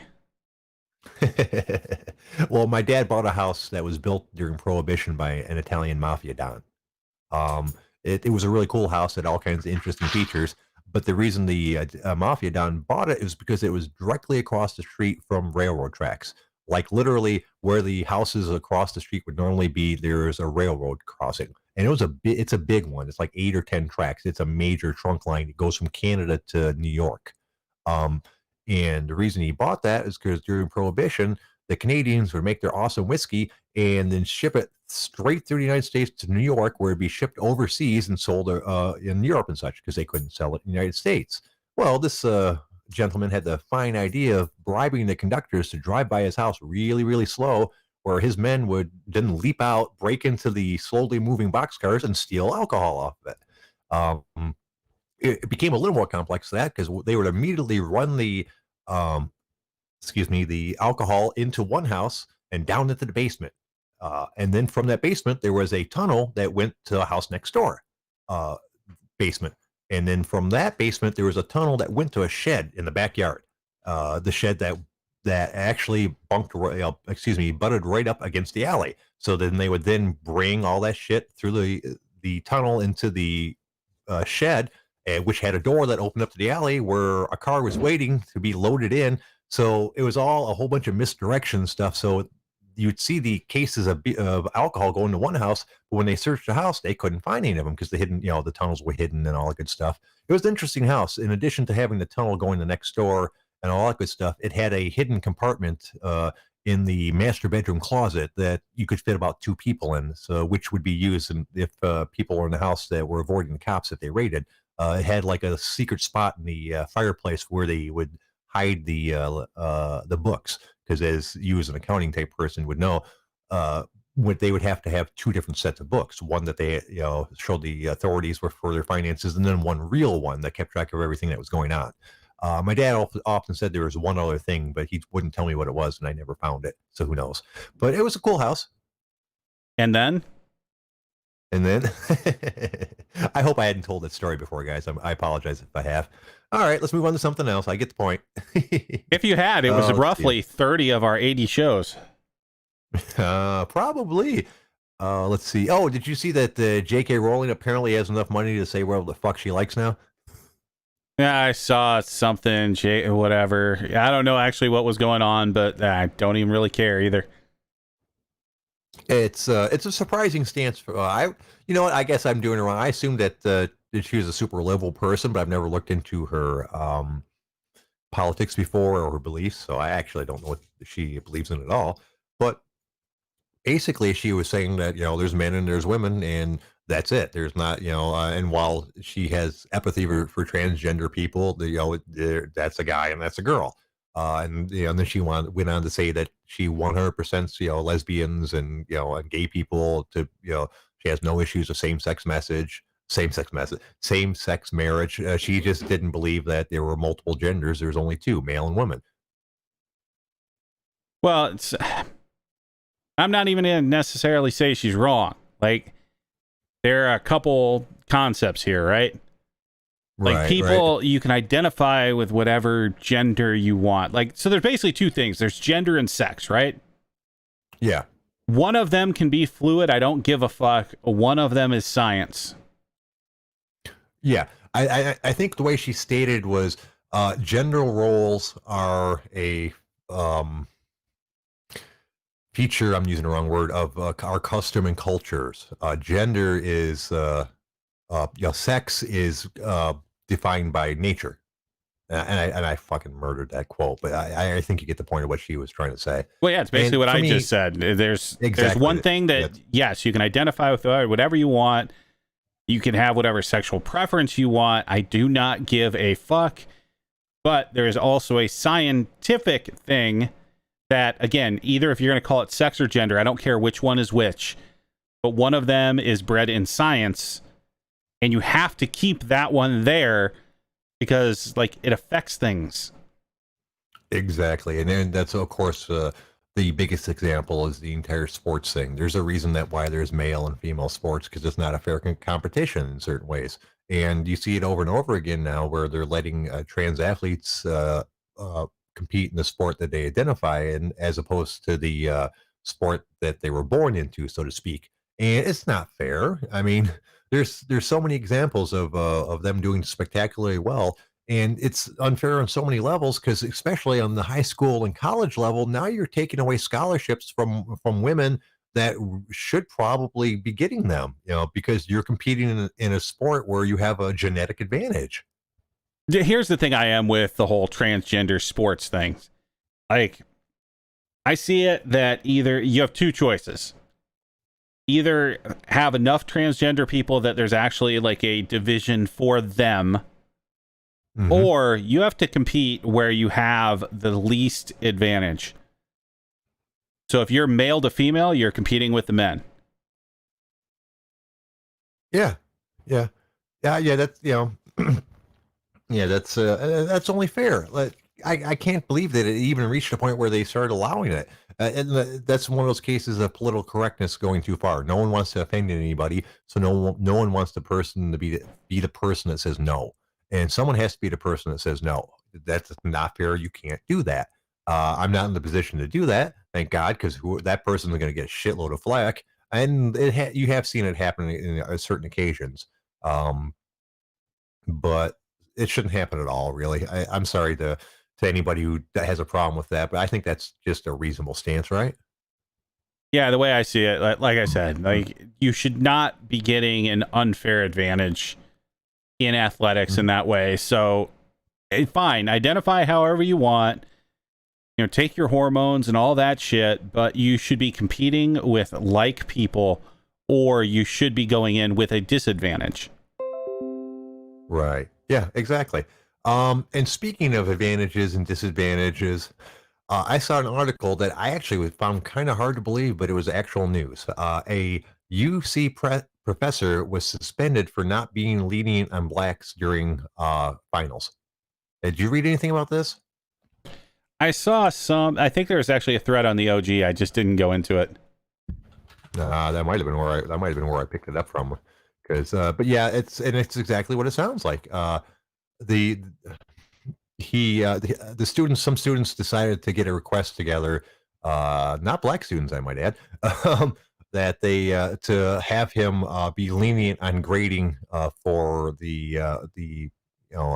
Well, my dad bought a house that was built during Prohibition by an Italian mafia don. It was a really cool house, had all kinds of interesting features. But the reason the mafia don bought it is because it was directly across the street from railroad tracks. Like literally where the houses across the street would normally be, there is a railroad crossing, and it's a big one. It's like 8 or 10 tracks. It's a major trunk line. It goes from Canada to New York. Um, and the reason he bought that is because during Prohibition, the Canadians would make their awesome whiskey and then ship it straight through the United States to New York, where it'd be shipped overseas and sold in Europe and such, because they couldn't sell it in the United States. Well, this gentleman had the fine idea of bribing the conductors to drive by his house really, really slow, where his men would then leap out, break into the slowly moving boxcars, and steal alcohol off of it. It became a little more complex than that, because they would immediately run um, the alcohol into one house and down into the basement. And then from that basement, there was a tunnel that went to the house next door, uh, basement. And then from that basement, there was a tunnel that went to a shed in the backyard. The shed that actually butted right up against the alley. So then they would then bring all that shit through the tunnel into the shed, which had a door that opened up to the alley where a car was waiting to be loaded in. So it was all a whole bunch of misdirection stuff. So you'd see the cases of alcohol going to one house, but when they searched the house, they couldn't find any of them because the tunnels were hidden and all that good stuff. It was an interesting house. In addition to having the tunnel going the next door and all that good stuff, it had a hidden compartment in the master bedroom closet that you could fit about 2 people in, so which would be used if people were in the house that were avoiding the cops if they raided. It had like a secret spot in the fireplace where they would hide the books, because as you as an accounting type person would know, they would have to have 2 different sets of books, one that they showed the authorities were for their finances, and then one real one that kept track of everything that was going on. My dad often said there was one other thing, but he wouldn't tell me what it was, and I never found it, so who knows. But it was a cool house. And then I hope I hadn't told that story before, guys. I apologize if I have. All right, let's move on to something else. I get the point. If you had, it was roughly 30 of our 80 shows. Probably. Let's see. Oh, did you see that J.K. Rowling apparently has enough money to say whatever the fuck she likes now? Yeah, I saw something, whatever. I don't know actually what was going on, but I don't even really care either. It's a surprising stance for you know what, I guess I'm doing it wrong. I assumed that she was a super level person, but I've never looked into her politics before or her beliefs, so I actually don't know what she believes in at all. But basically she was saying that there's men and there's women, and that's it. There's not and while she has empathy for transgender people, that's a guy and that's a girl. And and then she went on to say that she 100% lesbians and and gay people to she has no issues with same-sex marriage. She just didn't believe that there were multiple genders. There's only 2, male and women. Well, I'm not even going to necessarily say she's wrong. Like, there are a couple concepts here, right? Like, people, you can identify with whatever gender you want. Like, so there's basically 2 things. There's gender and sex, right? Yeah. One of them can be fluid. I don't give a fuck. One of them is science. Yeah. I think the way she stated was gender roles are a feature, I'm using the wrong word, of our custom and cultures. Gender is, sex is defined by nature. And I fucking murdered that quote, but I think you get the point of what she was trying to say. Well, yeah, it's basically what I just said. There's one thing that, yes, you can identify with whatever you want. You can have whatever sexual preference you want. I do not give a fuck. But there is also a scientific thing that, again, either if you're going to call it sex or gender, I don't care which one is which, but one of them is bred in science, and you have to keep that one there because, like, it affects things. Exactly. And then that's, of course, the biggest example is the entire sports thing. There's a reason that why there's male and female sports, because it's not a fair competition in certain ways. And you see it over and over again now where they're letting trans athletes compete in the sport that they identify in, as opposed to the sport that they were born into, so to speak. And it's not fair. I mean, there's so many examples of them doing spectacularly well, and it's unfair on so many levels because especially on the high school and college level, now you're taking away scholarships from women that should probably be getting them, because you're competing in a sport where you have a genetic advantage. Here's the thing I am with the whole transgender sports thing. Like, I see it that either you have two choices. Either have enough transgender people that there's actually like a division for them, or you have to compete where you have the least advantage. So if you're male to female, you're competing with the men. Yeah. That's yeah, that's only fair. Like, I can't believe that it even reached a point where they started allowing it. And that's one of those cases of political correctness going too far. No one wants to offend anybody, so no one wants the person to be the person that says no, and someone has to be the person that says no. That's not fair. You can't do that. I'm not in the position to do that, thank God, because that person is going to get a shitload of flack, and you have seen it happen in certain occasions. But it shouldn't happen at all, really. I'm sorry to anybody who has a problem with that, but I think that's just a reasonable stance, right? Yeah, the way I see it, like I said, like you should not be getting an unfair advantage in athletics in that way. So, fine, identify however you want. Take your hormones and all that shit, but you should be competing with like people, or you should be going in with a disadvantage. Right. Yeah, exactly. And speaking of advantages and disadvantages, I saw an article that I actually found kind of hard to believe, but it was actual news. A UC professor was suspended for not being lenient on blacks during finals. Did you read anything about this? I saw I think there was actually a thread on the OG. I just didn't go into it. That might have been where I picked it up from. Because, but yeah, it's exactly what it sounds like. The some students decided to get a request together, not black students, I might add, that they to have him be lenient on grading for the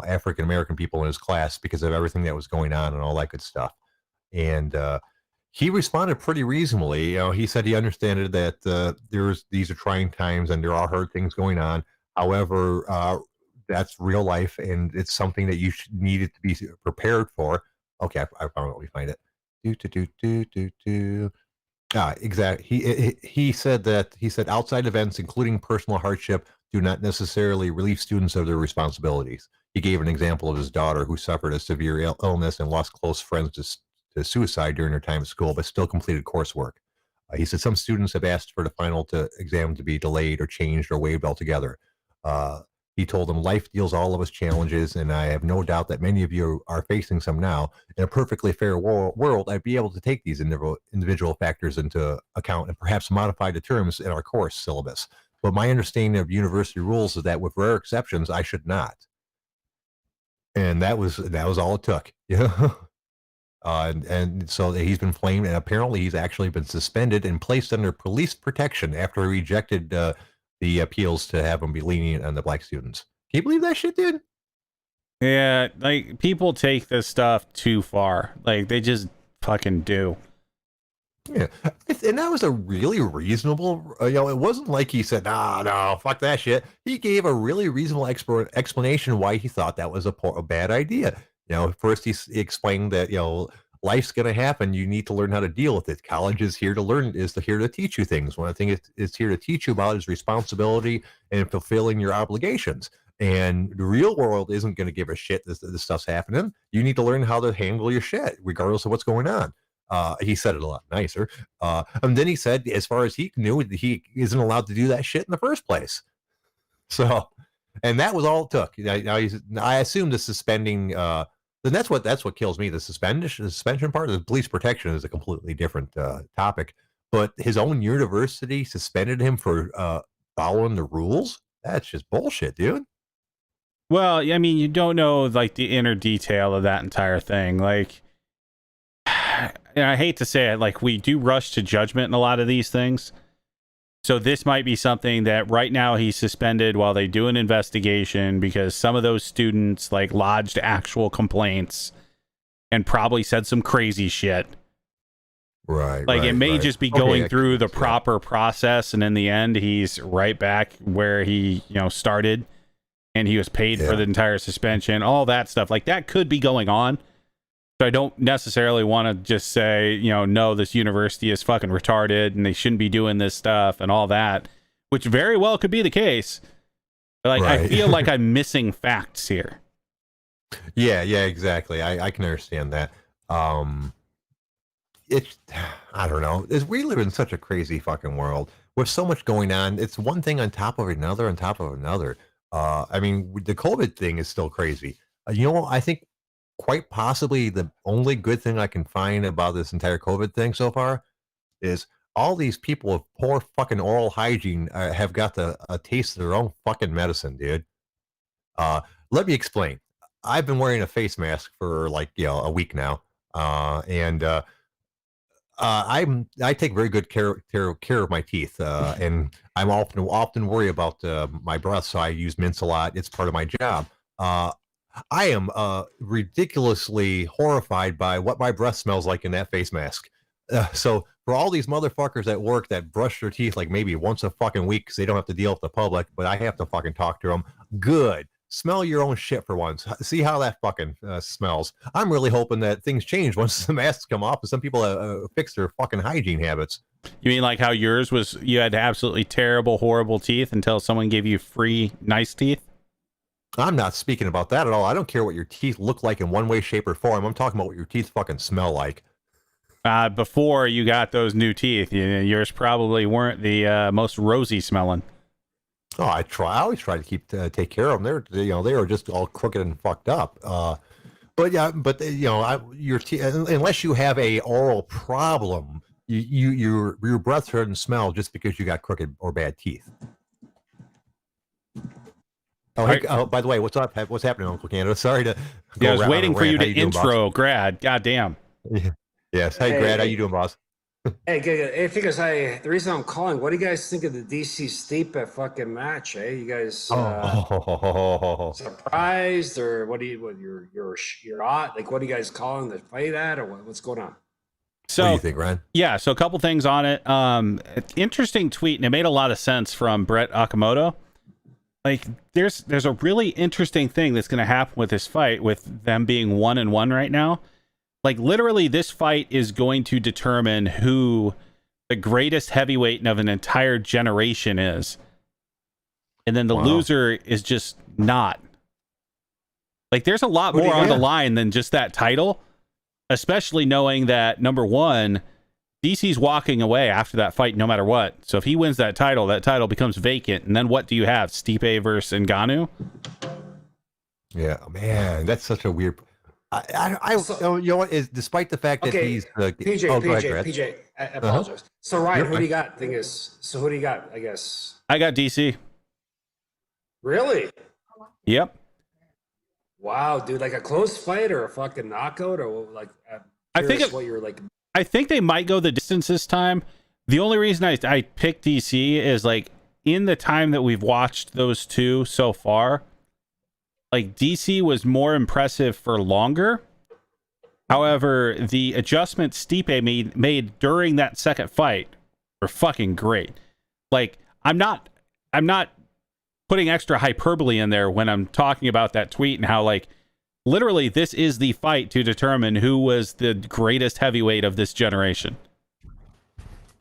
African American people in his class because of everything that was going on and all that good stuff. And he responded pretty reasonably. He said he understood that these are trying times and there are hard things going on. However, that's real life, and it's something that you needed to be prepared for. Okay, I found it. Let me find it. Exactly. He said outside events, including personal hardship, do not necessarily relieve students of their responsibilities. He gave an example of his daughter who suffered a severe illness and lost close friends to suicide during her time at school, but still completed coursework. He said some students have asked for the final exam to be delayed or changed or waived altogether. He told them life deals all of us challenges, and I have no doubt that many of you are facing some now. In a perfectly fair world, I'd be able to take these individual factors into account and perhaps modify the terms in our course syllabus. But my understanding of university rules is that with rare exceptions, I should not. And that was all it took. And so he's been flamed, and apparently he's actually been suspended and placed under police protection after he rejected the appeals to have him be lenient on the black students. Can you believe that shit, dude? Yeah, like people take this stuff too far. Like they just fucking do. Yeah, and that was a really reasonable. It wasn't like he said, "Nah, no, fuck that shit." He gave a really reasonable explanation why he thought that was a bad idea. First he explained that life's going to happen. You need to learn how to deal with it. College is here to teach you things. One thing it's here to teach you about is responsibility and fulfilling your obligations. And the real world isn't going to give a shit that this stuff's happening. You need to learn how to handle your shit, regardless of what's going on. He said it a lot nicer. And then he said, as far as he knew, he isn't allowed to do that shit in the first place. So, and that was all it took. I assume the suspending. Then that's what kills me. The suspension part of the police protection is a completely different topic. But his own university suspended him for following the rules. That's just bullshit, dude. Well, I mean, you don't know like the inner detail of that entire thing. Like, and I hate to say it, like we do rush to judgment in a lot of these things. So this might be something that right now he's suspended while they do an investigation because some of those students like lodged actual complaints and probably said some crazy shit. Right. Like it may just be going through the proper process, and in the end, he's right back where he, started, and he was paid for the entire suspension, all that stuff. Like that could be going on. So I don't necessarily want to just say, no, this university is fucking retarded and they shouldn't be doing this stuff and all that, which very well could be the case. Like I feel like I'm missing facts here. Yeah, exactly. I can understand that. It's, I don't know. We live in such a crazy fucking world with so much going on. It's one thing on top of another on top of another. I mean, the COVID thing is still crazy. I think quite possibly the only good thing I can find about this entire COVID thing so far is all these people with poor fucking oral hygiene have got a taste of their own fucking medicine, dude. Let me explain. I've been wearing a face mask for like, a week now. And I take very good care of my teeth, and I'm often worry about my breath, so I use mints a lot. It's part of my job. I am ridiculously horrified by what my breath smells like in that face mask. So for all these motherfuckers at work that brush their teeth like maybe once a fucking week because they don't have to deal with the public, but I have to fucking talk to them. Good. Smell your own shit for once. See how that fucking smells. I'm really hoping that things change once the masks come off and some people fix their fucking hygiene habits. You mean like how yours was, you had absolutely terrible, horrible teeth until someone gave you free nice teeth? I'm not speaking about that at all. I don't care what your teeth look like in one way, shape, or form. I'm talking about what your teeth fucking smell like. Before you got those new teeth, yours probably weren't the most rosy smelling. Oh, I always try to take care of them. They were just all crooked and fucked up. Your teeth, unless you have a oral problem, your breath shouldn't smell just because you got crooked or bad teeth. Oh, hey, by the way, what's up? What's happening, Uncle Canada? Sorry to. I was waiting for you to intro, Grad. Goddamn. Yes. Hey, Grad, how you doing, boss? Hey, good. Hey, because the reason I'm calling, what do you guys think of the DC Stipe fucking match? Eh, you guys surprised, or you're hot? Like, what are you guys calling the fight at, or what's going on? So, what do you think, Ryan? Yeah, so a couple things on it. Interesting tweet, and it made a lot of sense from Brett Okamoto. Like, there's a really interesting thing that's going to happen with this fight, with them being 1-1 right now. Like, literally, this fight is going to determine who the greatest heavyweight of an entire generation is. And then the loser is just not. Like, there's a lot more on the line than just that title, especially knowing that, number one, DC's walking away after that fight no matter what. So if he wins that title becomes vacant. And then what do you have? Stipe versus Ngannou? Yeah, man, that's such a weird... you know what is, despite the fact that he's PJ, I apologize. So Ryan, who do you got? Who do you got? I guess I got DC. Really? Yep. Wow, dude, like a close fight or a fucking knockout, or like? I think they might go the distance this time. The only reason I picked DC is like in the time that we've watched those two so far. Like, DC was more impressive for longer. However, the adjustments Stipe made during that second fight were fucking great. Like, I'm not putting extra hyperbole in there when I'm talking about that tweet and how, like, literally this is the fight to determine who was the greatest heavyweight of this generation.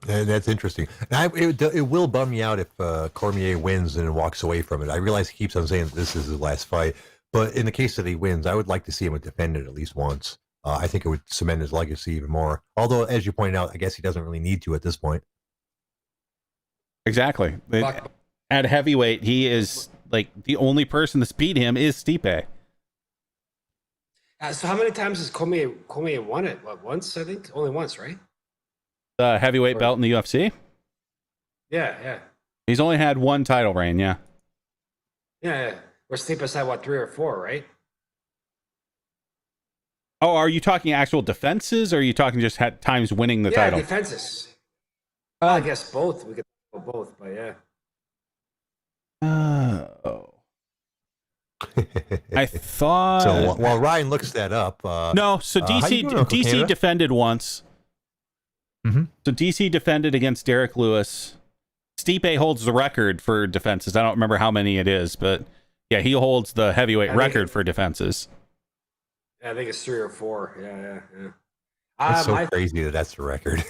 That's interesting. It will bum me out if Cormier wins and walks away from it. I realize he keeps on saying that this is his last fight, but in the case that he wins, I would like to see him defend it at least once. I think it would cement his legacy even more. Although, as you pointed out, I guess he doesn't really need to at this point. Exactly. At heavyweight, he is like the only person that's beat him is Stipe. So how many times has Cormier won it? What, once, I think? Only once, right? The heavyweight belt in the UFC? Yeah. He's only had one title reign, yeah. Yeah. Where Stipe's had, what, 3 or 4, right? Oh, are you talking actual defenses, or are you talking just times winning the title? Defenses. I guess both. We could go both, but yeah. I thought. So while Ryan looks that up, no. So how you doing, Uncle DC Canada? defended once. Mm-hmm. So DC defended against Derek Lewis. Stipe holds the record for defenses. I don't remember how many it is, but yeah, he holds the heavyweight record for defenses. I think it's 3 or 4. Yeah. That's so crazy that's the record.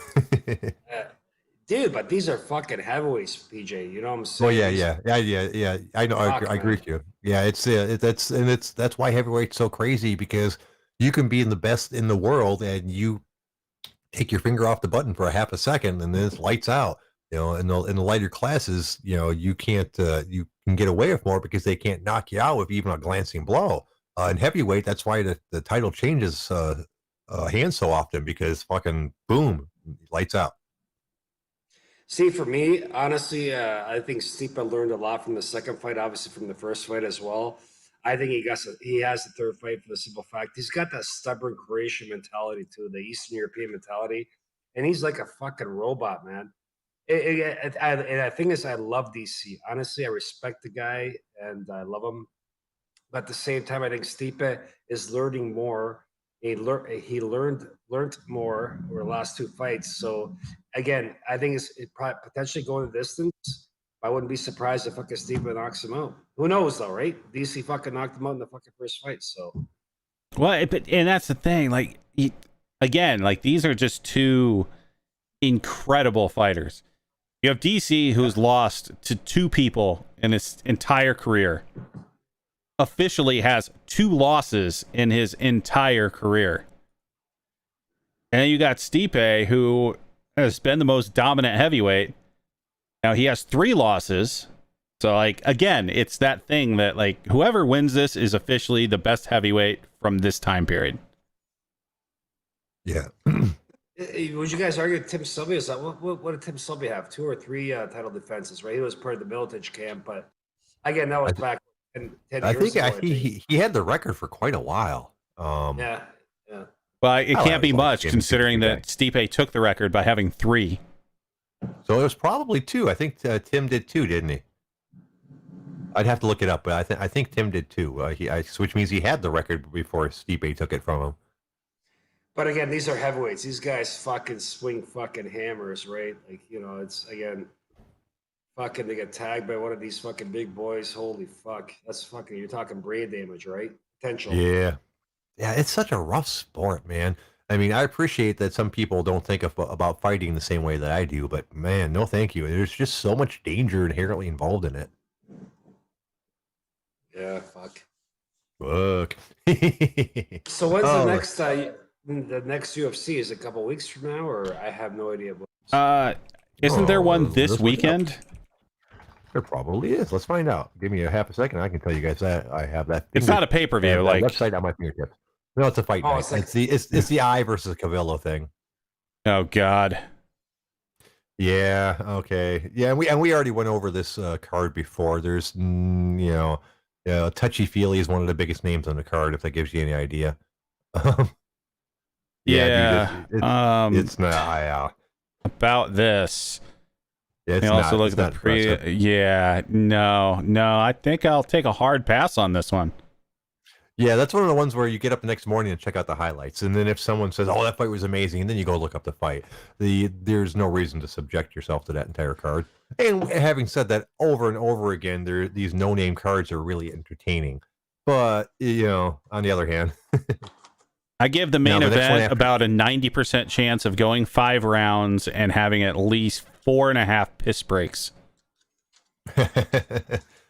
Dude, but these are fucking heavyweights, PJ. You know what I'm saying? Oh yeah. I know. I agree with you. Yeah, that's why heavyweight's so crazy, because you can be in the best in the world and you take your finger off the button for a half a second and then it's lights out. You know, in the lighter classes, you know, you can't you can get away with more because they can't knock you out with even a glancing blow. In heavyweight, that's why the title changes hands so often, because fucking boom, lights out. See, for me, honestly, I think Stipe learned a lot from the second fight, obviously from the first fight as well. I think he has the third fight for the simple fact he's got that stubborn Croatian mentality too, the Eastern European mentality, and he's like a fucking robot, man. And I think I love DC. Honestly, I respect the guy and I love him, but at the same time, I think Stipe is learning more. He learned more over the last 2 fights. So again, I think it's probably potentially going the distance. I wouldn't be surprised if fucking Stipe knocks him out. Who knows though, right? DC fucking knocked him out in the fucking first fight. So, well, and that's the thing. Like again, like these are just 2 incredible fighters. You have DC, who's lost to 2 people in his entire career. Officially has 2 losses in his entire career. And then you got Stipe, who has been the most dominant heavyweight. Now he has 3 losses. So, like, again, it's that thing that, like, whoever wins this is officially the best heavyweight from this time period. Yeah. would you guys argue Tim Sylvia? Is that what did Tim Sylvia have? 2 or 3 title defenses, right? He was part of the Miletich camp, but again, that was back 10 years ago. He had the record for quite a while. Yeah. Well, it can't be much considering that Stipe took the record by having 3. So it was probably 2. I think Tim did 2, didn't he? I'd have to look it up, but I think Tim did 2. Which means he had the record before Stipe took it from him. But again, these are heavyweights. These guys fucking swing fucking hammers, right? Like, you know, it's again, fucking they get tagged by one of these fucking big boys. Holy fuck. That's fucking, you're talking brain damage, right? Potential. Yeah. Yeah, it's such a rough sport, man. I mean, I appreciate that some people don't think about fighting the same way that I do, but man, no thank you. There's just so much danger inherently involved in it. Yeah, fuck. Fuck. So when's the next UFC? Is it a couple weeks from now, or I have no idea. Isn't there one this weekend? There probably is. Let's find out. Give me a half a second. I can tell you guys that I have that. It's not a pay-per-view. Like website on my fingertips. No, it's a fight night. It's the I versus Cavillo thing. Oh God. Yeah. Okay. Yeah. And we already went over this card before. There's Touchy Feely is one of the biggest names on the card. If that gives you any idea. Yeah. Dude, it's not. About this. It's also not, look at the pre. Yeah. No. I think I'll take a hard pass on this one. Yeah, that's one of the ones where you get up the next morning and check out the highlights, and then if someone says, "Oh, that fight was amazing," and then you go look up the fight, there's no reason to subject yourself to that entire card. And having said that, over and over again, these no-name cards are really entertaining. But on the other hand, I give the main event about a 90% chance of going 5 rounds and having at least 4.5 piss breaks.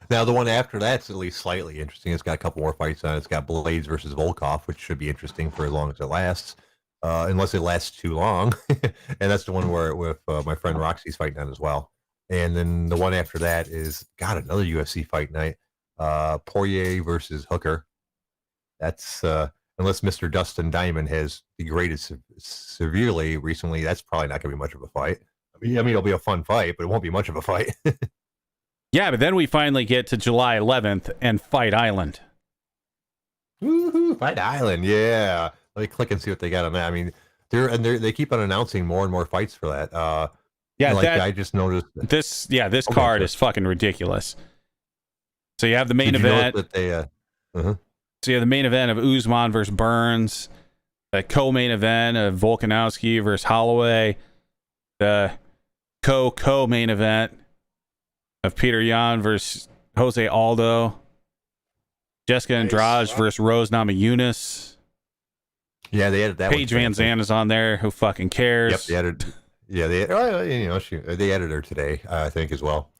Now, the one after that's at least slightly interesting. It's got a couple more fights on it. It's got Blades versus Volkov, which should be interesting for as long as it lasts, unless it lasts too long. And that's the one where with my friend Roxy's fighting on as well. And then the one after that is, another UFC fight night. Poirier versus Hooker. That's, unless Mr. Dustin Diamond has degraded severely recently, that's probably not going to be much of a fight. I mean, it'll be a fun fight, but it won't be much of a fight. Yeah, but then we finally get to July 11th and Fight Island. Woohoo! Fight Island, yeah. Let me click and see what they got on that. I mean, they keep on announcing more and more fights for that. Yeah, like I just noticed this Okay, card sure. is fucking ridiculous. So you have the main Did you notice event. that they So you have the main event of Usman versus Burns, the co-main event of Volkanovski versus Holloway, the co-main event of Peter Yan versus Jose Aldo, Jessica Andrade versus Rose Namajunas. Yeah, they added that. Paige Van Zandt is on there. Who fucking cares? Yep, they added. Yeah, they they added her today, I think, as well.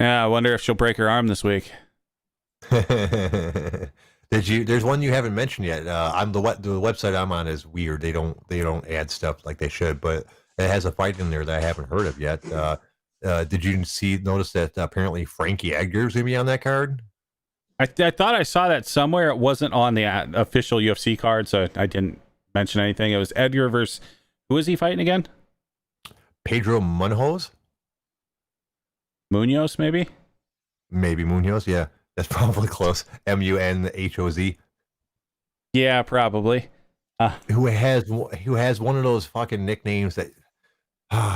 Yeah, I wonder if she'll break her arm this week. There's one you haven't mentioned yet. The website I'm on is weird. They don't add stuff like they should, but it has a fight in there that I haven't heard of yet. Did you notice that apparently Frankie Edgar's gonna be on that card? I thought I saw that somewhere. It wasn't on the official UFC card, so I didn't mention anything. It was Edgar versus, who is he fighting again? Pedro Munoz? Munoz, maybe? Maybe Munoz, yeah. That's probably close. Munhoz. Yeah, probably. Who has one of those fucking nicknames that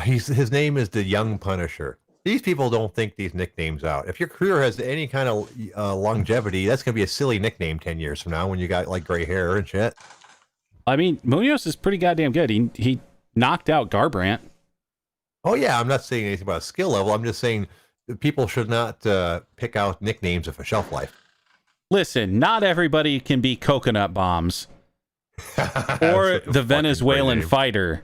his name is the Young Punisher. These people don't think these nicknames out. If your career has any kind of longevity, that's going to be a silly nickname 10 years from now when you got like gray hair and shit. I mean, Munoz is pretty goddamn good. He knocked out Garbrandt. Oh, yeah. I'm not saying anything about skill level. I'm just saying that people should not pick out nicknames of a shelf life. Listen, not everybody can be Coconut Bombs or the Venezuelan fighter.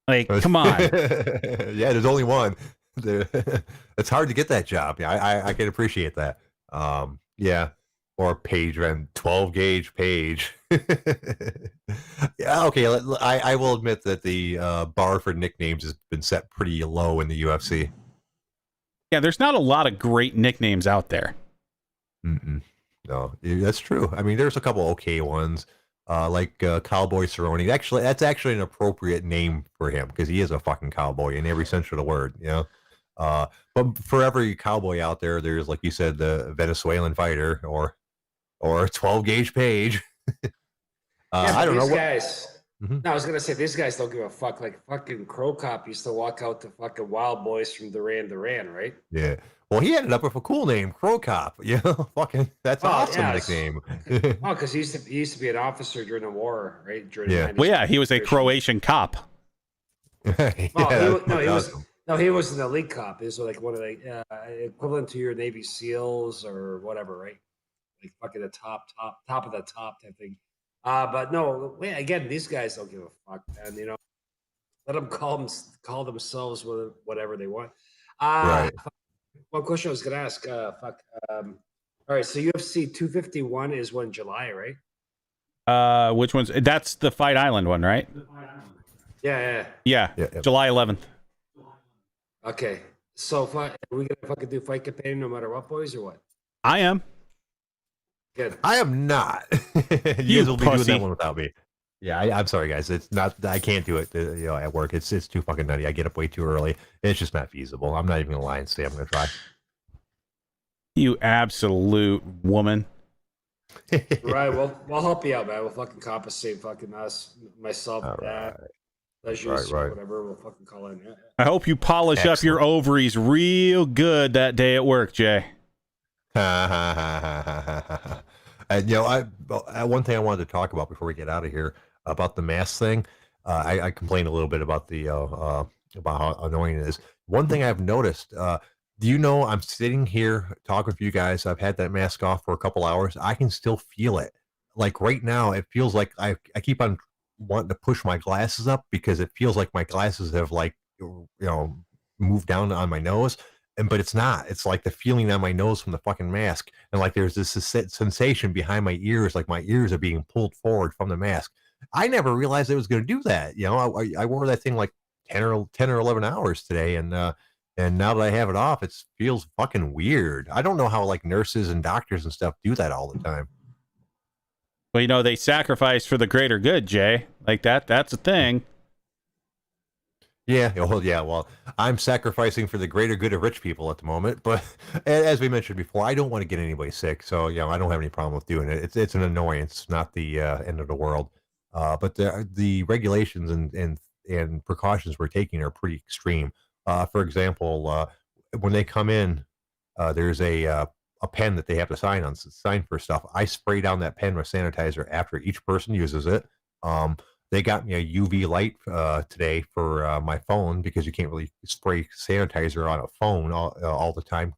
Like, come on. Yeah, there's only one. It's hard to get that job. Yeah, I can appreciate that. Yeah, or Page and 12 gauge Page. Yeah, okay. I will admit that the bar for nicknames has been set pretty low in the UFC. Yeah, there's not a lot of great nicknames out there. No, that's true. I mean, there's a couple okay ones, like Cowboy Cerrone. Actually, that's actually an appropriate name for him because he is a fucking cowboy in every sense of the word. You know. But for every cowboy out there, there's, like you said, the Venezuelan fighter or 12 gauge Page. I don't know. Guys. No, I was gonna say these guys don't give a fuck. Like fucking Crow Cop used to walk out to fucking Wild Boys from Duran, right? Yeah. Well, he ended up with a cool name, Crow Cop. You know, fucking that's an awesome nickname. Oh, because he used to be an officer during the war, right? During yeah. Well, yeah, he was a Croatian cop. He was an elite cop. He was like one of the equivalent to your Navy SEALs or whatever, right? Like fucking the top of the top type thing. But no, again, these guys don't give a fuck, and you know, let them call themselves whatever they want. Right. One question I was gonna ask. All right, so UFC 251 is when, July, right? Which one's? That's the Fight Island one, right? Yeah. July 11th. Okay, so are we gonna fucking do fight campaign no matter what, boys, or what? I am. Good. I am not. You guys will be doing that one without me. Yeah, I'm sorry, guys. It's not. I can't do it. At work, it's too fucking nutty. I get up way too early. It's just not feasible. I'm not even gonna lie and say I'm gonna try. You absolute woman. Right. Well, we'll help you out, man. We'll fucking compensate, fucking myself, that. Right. Whatever. We'll fucking call in. Yeah. I hope you polish up your ovaries real good that day at work, Jay. And one thing I wanted to talk about before we get out of here about the mask thing. I complained a little bit about the about how annoying it is. One thing I've noticed. Do you know I'm sitting here talking with you guys? I've had that mask off for a couple hours. I can still feel it. Like right now, it feels like I keep on wanting to push my glasses up because it feels like my glasses have moved down on my nose. But it's not. It's like the feeling on my nose from the fucking mask, and like there's this sensation behind my ears, like my ears are being pulled forward from the mask. I never realized it was going to do that. You know, I wore that thing like 10 or 11 hours today, and now that I have it off, it feels fucking weird. I don't know how like nurses and doctors and stuff do that all the time. Well, they sacrifice for the greater good, Jay. Like that's a thing. Yeah, well, I'm sacrificing for the greater good of rich people at the moment, but as we mentioned before, I don't want to get anybody sick, so I don't have any problem with doing it. It's an annoyance, not the end of the world. But the regulations and precautions we're taking are pretty extreme. For example, when they come in, there's a pen that they have to sign for stuff. I spray down that pen with sanitizer after each person uses it. They got me a UV light today for my phone because you can't really spray sanitizer on a phone all the time,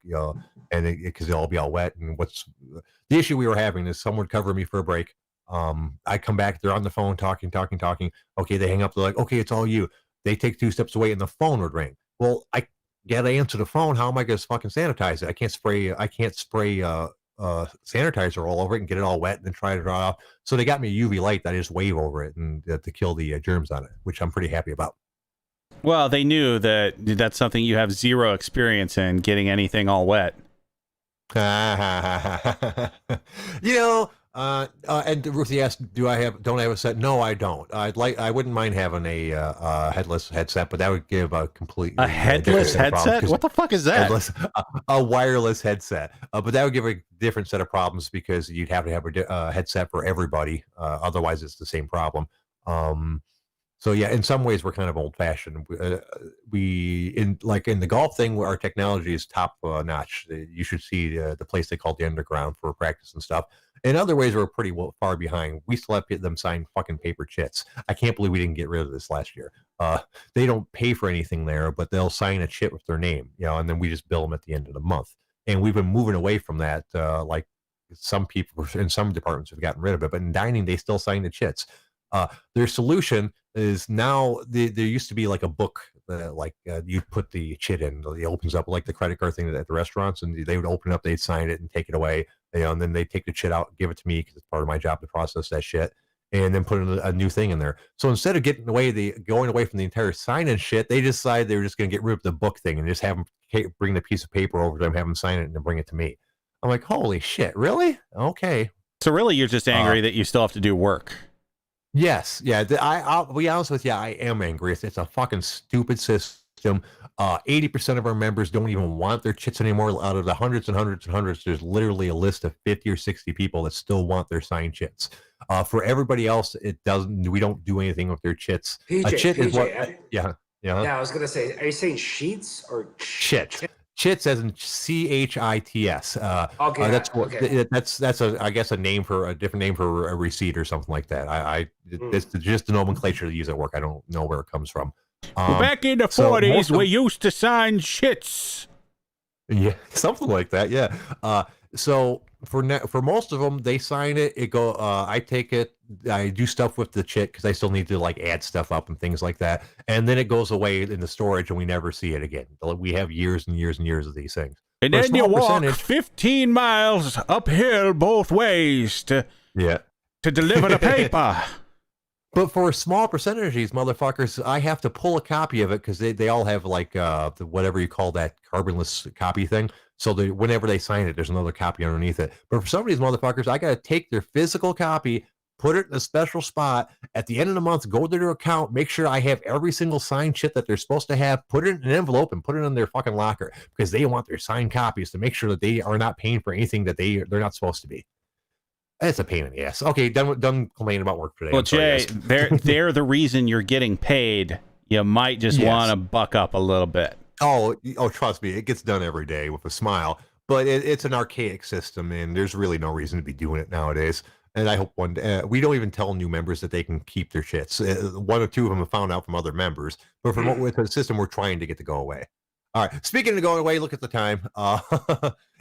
and because it'll be all wet. And what's the issue we were having is someone would cover me for a break. I come back, they're on the phone talking. Okay, they hang up. They're like, okay, it's all you. They take 2 steps away and the phone would ring. Well, I gotta answer the phone. How am I gonna fucking sanitize it? I can't spray sanitizer all over it and get it all wet and then try to dry off. So they got me a UV light that I just wave over it and to kill the germs on it, which I'm pretty happy about. Well, they knew that that's something you have zero experience in, getting anything all wet. You know, and Ruthie asked, don't I have a set? No, I don't. I wouldn't mind having a headless headset, but that would give a complete headless headset. What the fuck is that? A wireless headset, but that would give a different set of problems because you'd have to have a headset for everybody. Otherwise, it's the same problem. So yeah, in some ways we're kind of old fashioned. In the golf thing, where our technology is top notch. You should see the place they call the OtherGround for practice and stuff. In other ways, we're pretty far behind. We still have to get them sign fucking paper chits. I can't believe we didn't get rid of this last year. They don't pay for anything there, but they'll sign a chit with their name, and then we just bill them at the end of the month. And we've been moving away from that. Like some people in some departments have gotten rid of it, but in dining, they still sign the chits. Their solution is now there used to be like a book you put the chit in, it opens up like the credit card thing at the restaurants, and they would open it up, they'd sign it and take it away, and then they take the chit out, give it to me because it's part of my job to process that shit, and then put a new thing in there. So instead of going away from the entire sign-in shit, they decided they were just going to get rid of the book thing and just have them bring the piece of paper over to them, have them sign it, and then bring it to me. I'm like, holy shit, really? Okay. So really, you're just angry that you still have to do work. Yes, yeah. I'll be honest with you, I am angry. It's a fucking stupid system. 80% of our members don't even want their chits anymore. Out of the hundreds and hundreds and hundreds, there's literally a list of 50 or 60 people that still want their signed chits. For everybody else, it doesn't. We don't do anything with their chits. A chit is what? Yeah. I was gonna say, are you saying sheets or chit? Chits as in CHITS. Okay. That's I guess a different name for a receipt or something like that. It's just the nomenclature they use at work. I don't know where it comes from. Back in the 40s, we used to sign shits. Yeah, something like that. Yeah. So for most of them, they sign it. I take it. I do stuff with the chit because I still need to add stuff up and things like that. And then it goes away in the storage, and we never see it again. We have years and years and years of these things. And then you walk 15 miles uphill both ways to deliver the paper. But for a small percentage of these motherfuckers, I have to pull a copy of it because they all have the whatever you call that carbonless copy thing. So whenever they sign it, there's another copy underneath it. But for some of these motherfuckers, I got to take their physical copy, put it in a special spot at the end of the month, go to their account, make sure I have every single signed shit that they're supposed to have, put it in an envelope and put it in their fucking locker because they want their signed copies to make sure that they are not paying for anything that they're not supposed to be. It's a pain in the ass. Okay, done complaining about work today. Well, Jay, they're the reason you're getting paid. You might just want to buck up a little bit. Oh, trust me, it gets done every day with a smile. But it's an archaic system, and there's really no reason to be doing it nowadays. And I hope one day we don't even tell new members that they can keep their shits. One or two of them have found out from other members, but with the system, we're trying to get to go away. All right. Speaking of going away, look at the time.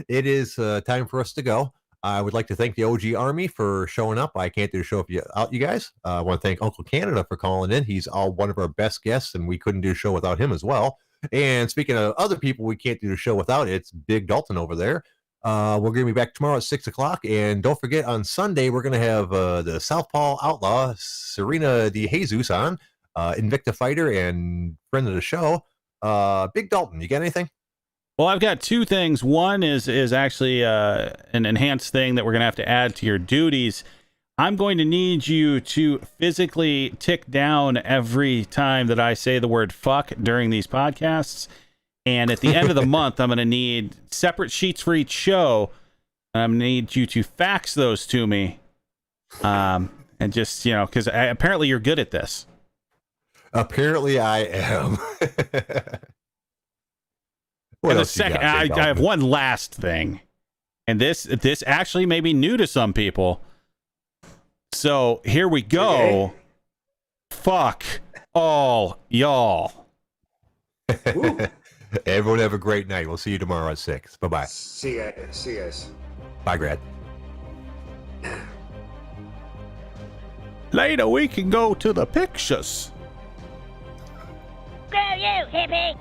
It is time for us to go. I would like to thank the OG Army for showing up. I can't do the show without you guys. I want to thank Uncle Canada for calling in. He's one of our best guests, and we couldn't do the show without him as well. And speaking of other people we can't do the show without, it's Big Dalton over there. We're going to be back tomorrow at 6 o'clock. And don't forget, on Sunday, we're going to have the Southpaw Outlaw, Serena De Jesus on, Invicta fighter and friend of the show. Big Dalton, you got anything? Well, I've got two things. One is actually an enhanced thing that we're going to have to add to your duties. I'm going to need you to physically tick down every time that I say the word fuck during these podcasts. And at the end of the month, I'm going to need separate sheets for each show. I'm going to need you to fax those to me. and just, you know, because apparently you're good at this. Apparently, I am. What And the else you second, got, I Big have Dog? one last thing, and this actually may be new to some people. So here we go. Okay. Fuck all y'all. Woo. Everyone have a great night. We'll see you tomorrow at 6. Bye-bye. See you guys. Bye, Grad. Later, we can go to the pictures. Screw you, hippie!